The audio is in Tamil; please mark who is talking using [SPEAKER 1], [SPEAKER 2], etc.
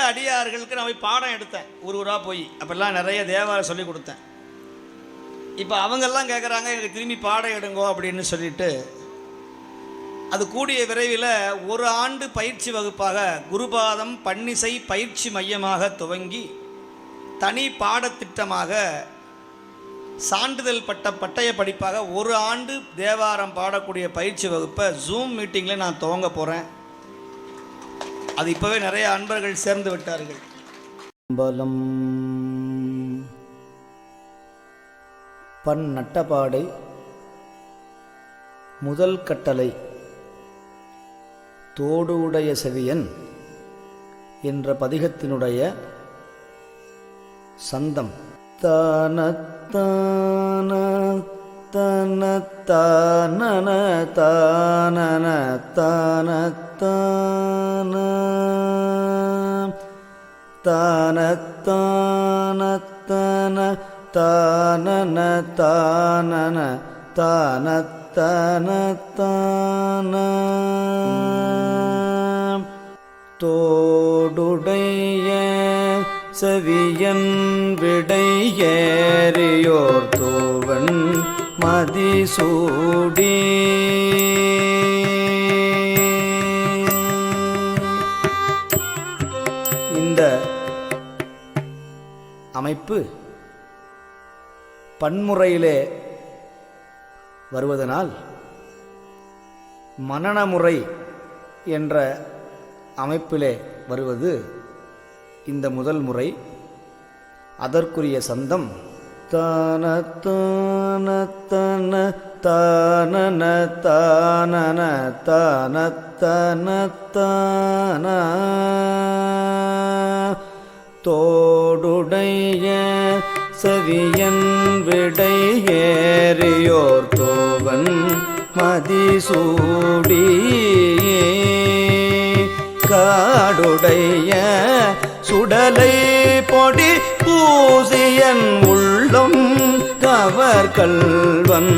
[SPEAKER 1] அடியார்களுக்கு நான் போய் பாடம் எடுத்தேன், ஊராக போய். அப்போல்லாம் நிறைய தேவாரம் சொல்லி கொடுத்தேன். இப்போ அவங்கெல்லாம் கேட்குறாங்க, எனக்கு திரும்பி பாடம் எடுங்கோ அப்படின்னு சொல்லிட்டு, அது கூடிய விரைவில் 1 ஆண்டு பயிற்சி வகுப்பாக குருபாதம் பன்னிசை பயிற்சி மையமாக துவங்கி தனி பாடத்திட்டமாக சான்றிதழ் பட்டய படிப்பாக 1 ஆண்டு தேவாரம் பாடக்கூடிய பயிற்சி வகுப்பை ஜூம் மீட்டிங்கில் நான் துவங்க போகிறேன். அது இப்போவே நிறைய அன்பர்கள் சேர்ந்து விட்டார்கள். பலம் பன் நட்டபாடை முதல் கட்டளை தோடு உடைய செவியன் என்ற பதிகத்தினுடைய சந்தம். தானத்தான தனத்தானன தானன தானத்தான தானத்தானத்தன தானன தானன தானத்தனத்தான தோடுடைய செவியன் விடையேறியோர் தோவன் மதிசூடி இந்த அமைப்பு பன்முறையிலே வருவதனால் மனனமுறை என்ற அமைப்பிலே வருவது இந்த முதல் முறை. அதற்குரிய சந்தம் தானத்தானத்தன தானன தானன தானத்தனத்தான தோடுடைய செவியன் விடையேறியோர் தோவன் மதிசூடி காடுடைய சுடலை பொடி பூசியன் உள்ளம் கவர் கல்வன்